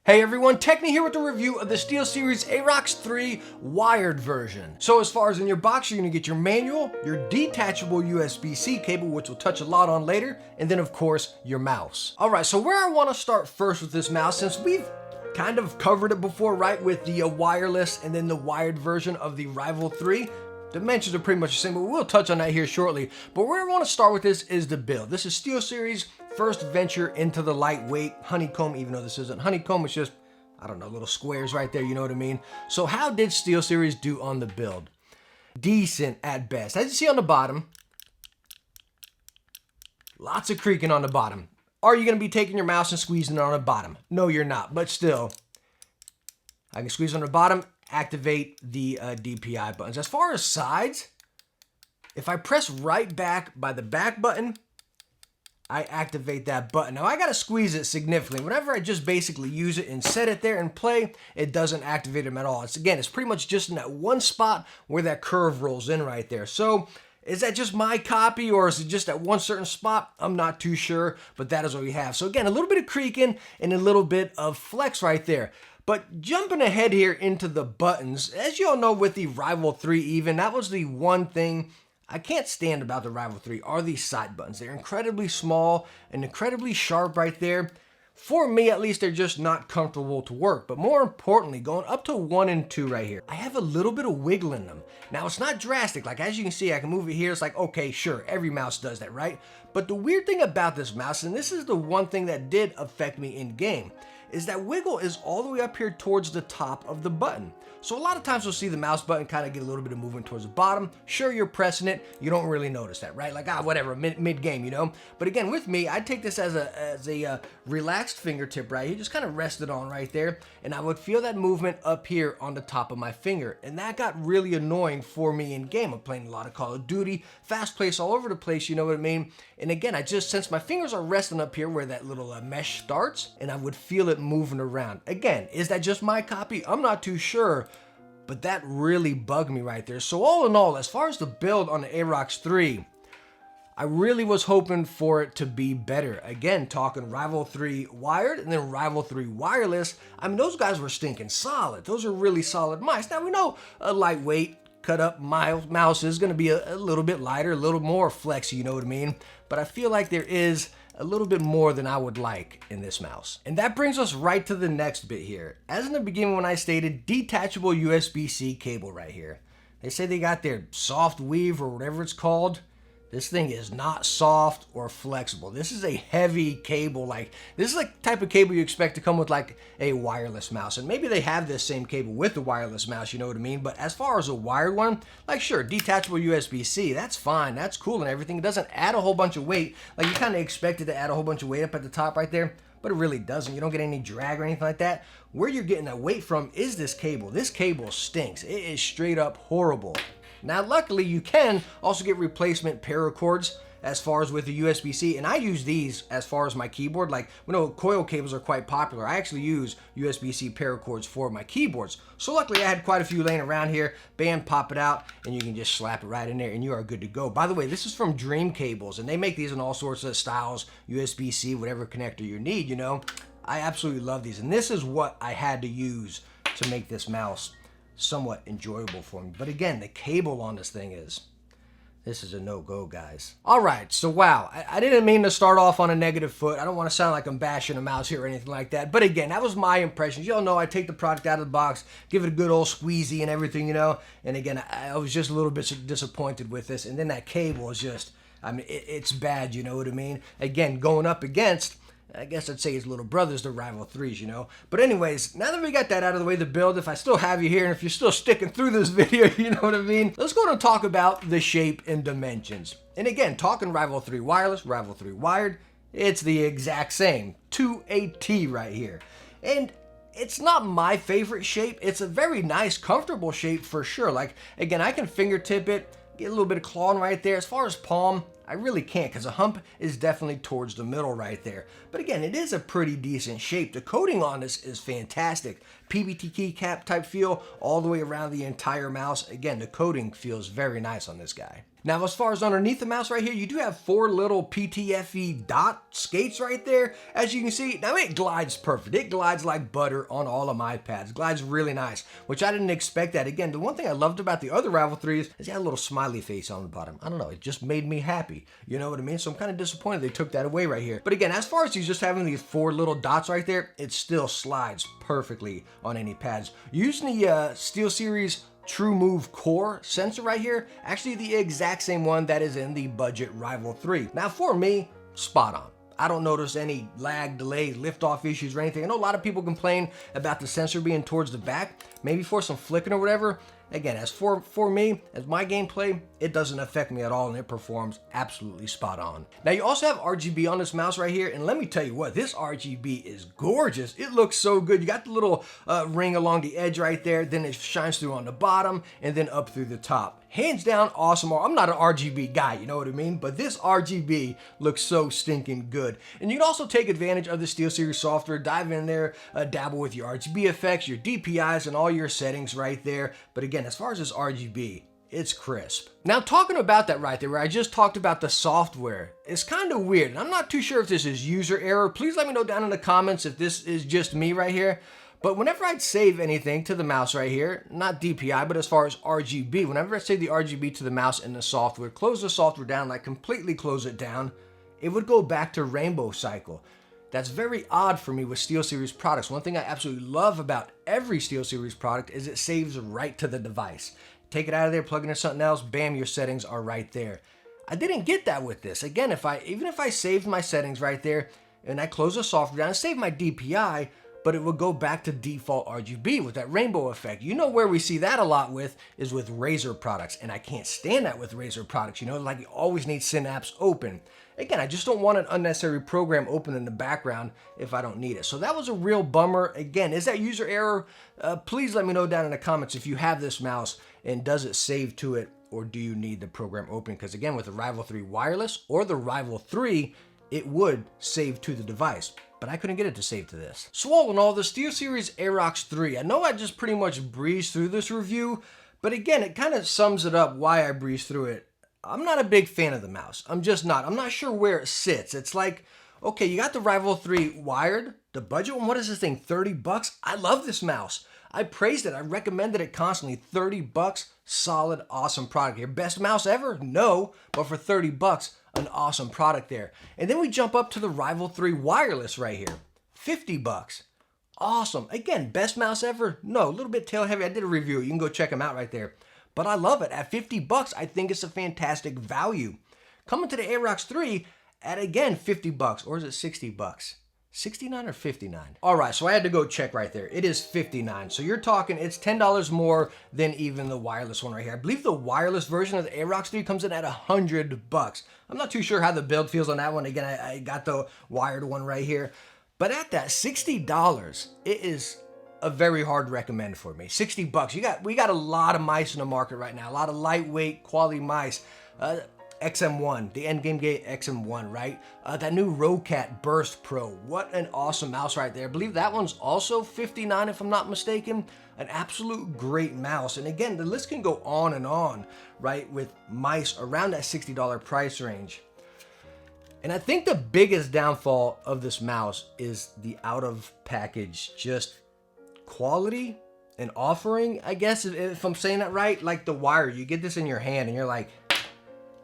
Hey everyone, Techne here with a review of the SteelSeries Aerox 3 wired version. So as far as in your box, you're gonna get your manual, your detachable USB-C cable, which we'll touch a lot on later, and then of course, your mouse. All right, so where I wanna start first with this mouse, since we've kind of covered it before, right, with the wireless and then the wired version of the Rival 3, dimensions are pretty much the same, but we'll touch on that here shortly. But where I want to start with this is the build. This is SteelSeries' first venture into the lightweight honeycomb, even though this isn't honeycomb, it's just, I don't know, little squares right there, you know what I mean? So how did SteelSeries do on the build? Decent at best. As you see on the bottom, lots of creaking on the bottom. Are you going to be taking your mouse and squeezing it on the bottom? No, you're not, but still, I can squeeze on the bottom, activate the DPI buttons. As far as sides, if I press right back by the back button, I activate that button. Now I gotta squeeze it significantly. Whenever I just basically use it and set it there and play, it doesn't activate them at all. It's pretty much just in that one spot where that curve rolls in right there. So is that just my copy or is it just at one certain spot? I'm not too sure, but that is what we have. So again, a little bit of creaking and a little bit of flex right there. But jumping ahead here into the buttons, as you all know with the Rival 3 even, that was the one thing I can't stand about the Rival 3 are these side buttons. They're incredibly small and incredibly sharp right there. For me, at least, they're just not comfortable to work. But more importantly, going up to 1 and 2 right here, I have a little bit of wiggle in them. Now, it's not drastic. Like, as you can see, I can move it here. It's like, okay, sure, every mouse does that, right? But the weird thing about this mouse, and this is the one thing that did affect me in game, is that wiggle is all the way up here towards the top of the button. So a lot of times you'll see the mouse button kind of get a little bit of movement towards the bottom. Sure, you're pressing it, you don't really notice that, right? Like, whatever, mid-game, you know? But again, with me, I take this as a relaxed fingertip right here, just kind of rest it on right there, and I would feel that movement up here on the top of my finger. And that got really annoying for me in game. I'm playing a lot of Call of Duty, fast pace all over the place, you know what I mean? And again, since my fingers are resting up here where that little mesh starts, and I would feel it moving around. Again, is that just my copy? I'm not too sure, but that really bugged me right there. So all in all, as far as the build on the Aerox 3, I really was hoping for it to be better. Again, talking Rival 3 wired and then Rival 3 wireless. I mean, those guys were stinking solid. Those are really solid mice. Now, we know a lightweight, cut up mouse is going to be a little bit lighter, a little more flexy, you know what I mean? But I feel like there is a little bit more than I would like in this mouse. And that brings us right to the next bit here. As in the beginning when I stated, detachable USB-C cable right here. They say they got their soft weave or whatever it's called. This thing is not soft or flexible. This is a heavy cable. Like, this is like the type of cable you expect to come with like a wireless mouse. And maybe they have this same cable with the wireless mouse, you know what I mean? But as far as a wired one, like sure, detachable USB-C, that's fine, that's cool and everything. It doesn't add a whole bunch of weight. Like you kind of expect it to add a whole bunch of weight up at the top right there, but it really doesn't. You don't get any drag or anything like that. Where you're getting that weight from is this cable. This cable stinks. It is straight up horrible. Now, luckily, you can also get replacement paracords as far as with the USB-C, and I use these as far as my keyboard. Like, we know coil cables are quite popular. I actually use USB-C paracords for my keyboards. So luckily, I had quite a few laying around here. Bam, pop it out, and you can just slap it right in there, and you are good to go. By the way, this is from Dream Cables, and they make these in all sorts of styles, USB-C, whatever connector you need, you know. I absolutely love these, and this is what I had to use to make this mouse somewhat enjoyable for me. But again, the cable on this thing this is a no-go, guys. All right, so wow, I didn't mean to start off on a negative foot. I don't want to sound like I'm bashing a mouse here or anything like that. But again, that was my impressions. You all know I take the product out of the box, give it a good old squeezy and everything, you know. And again, I was just a little bit disappointed with this. And then that cable is just, I mean, it's bad, you know what I mean? Again, going up against, I guess I'd say his little brothers, the Rival 3s, you know. But anyways, now that we got that out of the way, the build, if I still have you here, and if you're still sticking through this video, you know what I mean? Let's go and talk about the shape and dimensions. And again, talking Rival 3 wireless, Rival 3 wired, it's the exact same, to a T right here. And it's not my favorite shape. It's a very nice, comfortable shape for sure. Like, again, I can fingertip it, get a little bit of clawing right there. As far as palm, I really can't because the hump is definitely towards the middle right there. But again, it is a pretty decent shape. The coating on this is fantastic. PBT keycap type feel all the way around the entire mouse. Again, the coating feels very nice on this guy. Now, as far as underneath the mouse right here, you do have 4 little PTFE dot skates right there. As you can see, now it glides perfect. It glides like butter on all of my pads. Glides really nice, which I didn't expect that. Again, the one thing I loved about the other Rival 3s is it had a little smiley face on the bottom. I don't know, it just made me happy. You know what I mean? So I'm kind of disappointed they took that away right here. But again, as far as just having these 4 little dots right there, it still slides perfectly on any pads. Using the SteelSeries True Move Core sensor right here, actually the exact same one that is in the budget Rival 3. Now for me, spot on. I don't notice any lag, delay, liftoff issues or anything. I know a lot of people complain about the sensor being towards the back, maybe for some flicking or whatever. Again, as for me, as my gameplay, it doesn't affect me at all and it performs absolutely spot on. Now you also have RGB on this mouse right here, and let me tell you what, this RGB is gorgeous. It looks so good. You got the little ring along the edge right there, then it shines through on the bottom and then up through the top. Hands down, awesome. I'm not an RGB guy, you know what I mean? But this RGB looks so stinking good. And you can also take advantage of the SteelSeries software, dive in there, dabble with your RGB effects, your DPIs, and all your settings right there. But again, as far as this RGB, it's crisp. Now talking about that right there, where I just talked about the software, it's kind of weird. And I'm not too sure if this is user error. Please let me know down in the comments if this is just me right here. But whenever I'd save anything to the mouse right here, not DPI, but as far as RGB, whenever I save the RGB to the mouse in the software, close the software down, like completely close it down, it would go back to rainbow cycle. That's very odd for me with SteelSeries products. One thing I absolutely love about every SteelSeries product is it saves right to the device. Take it out of there, plug it into something else, bam, your settings are right there. I didn't get that with this. Again, even if I saved my settings right there and I close the software down and save my DPI, but it would go back to default RGB with that rainbow effect. You know where we see that a lot with is with Razer products, and I can't stand that with Razer products. You know, like you always need Synapse open. Again, I just don't want an unnecessary program open in the background if I don't need it. So that was a real bummer. Again, is that user error? Please let me know down in the comments if you have this mouse and does it save to it, or do you need the program open? Because again, with the Rival 3 wireless or the Rival 3, it would save to the device, but I couldn't get it to save to this. So all in all, the SteelSeries Aerox 3, I know I just pretty much breezed through this review, but again, it kind of sums it up why I breezed through it. I'm not a big fan of the mouse. I'm just not. I'm not sure where it sits. It's like, okay, you got the Rival 3 wired, the budget one, what is this thing, 30 bucks? I love this mouse. I praised it. I recommended it constantly. 30 bucks, solid, awesome product here. Best mouse ever? No, but for 30 bucks, an awesome product there. And then we jump up to the Rival 3 wireless right here. 50 bucks. Awesome. Again, best mouse ever? No, a little bit tail heavy. I did a review. You can go check them out right there. But I love it. At 50 bucks, I think it's a fantastic value. Coming to the Aerox 3 at, again, 50 bucks. Or is it 60 bucks? 69 or 59? All right, so I had to go check right there. It is 59. So you're talking, it's $10 more than even the wireless one right here. I believe the wireless version of the Aerox 3 comes in at 100 bucks. I'm not too sure how the build feels on that one. Again, I got the wired one right here. But at that $60, it is a very hard recommend for me. 60 bucks. We got a lot of mice in the market right now. A lot of lightweight, quality mice. XM1, the Endgame Gate XM1, right? That new Rocat Burst Pro. What an awesome mouse right there. I believe that one's also 59 if I'm not mistaken. An absolute great mouse. And again, the list can go on and on, right? With mice around that $60 price range. And I think the biggest downfall of this mouse is the out of package, just quality and offering, I guess, if I'm saying that right. Like the wire, you get this in your hand and you're like,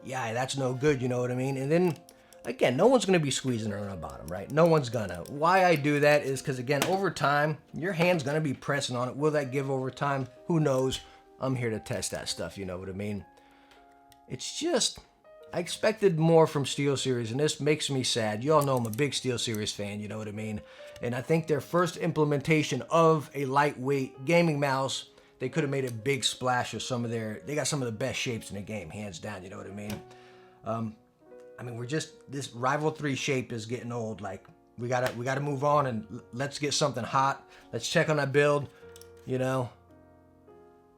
yeah, that's no good, you know what I mean? And then, again, no one's going to be squeezing it on the bottom, right? No one's gonna. Why I do that is because, again, over time, your hand's going to be pressing on it. Will that give over time? Who knows? I'm here to test that stuff, you know what I mean? It's just, I expected more from SteelSeries, and this makes me sad. You all know I'm a big SteelSeries fan, you know what I mean? And I think their first implementation of a lightweight gaming mouse, they could have made a big splash with some of they got some of the best shapes in the game, hands down, you know what I mean? I mean, this Rival 3 shape is getting old. Like, we gotta move on and let's get something hot. Let's check on that build, you know?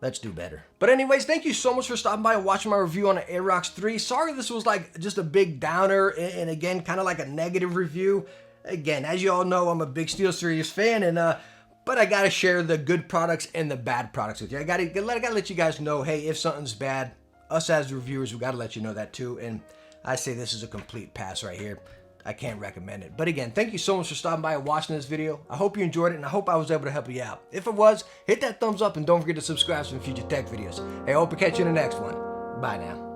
Let's do better. But anyways, thank you so much for stopping by and watching my review on the Aerox 3. Sorry this was like just a big downer and again, kind of like a negative review. Again, as you all know, I'm a big SteelSeries fan, and but I gotta share the good products and the bad products with you. I gotta let you guys know, hey, if something's bad, us as reviewers, we got to let you know that too. And I say this is a complete pass right here. I can't recommend it. But again, thank you so much for stopping by and watching this video. I hope you enjoyed it, and I hope I was able to help you out. If it was, hit that thumbs up and don't forget to subscribe for future tech videos. Hey, I hope to catch you in the next one. Bye now.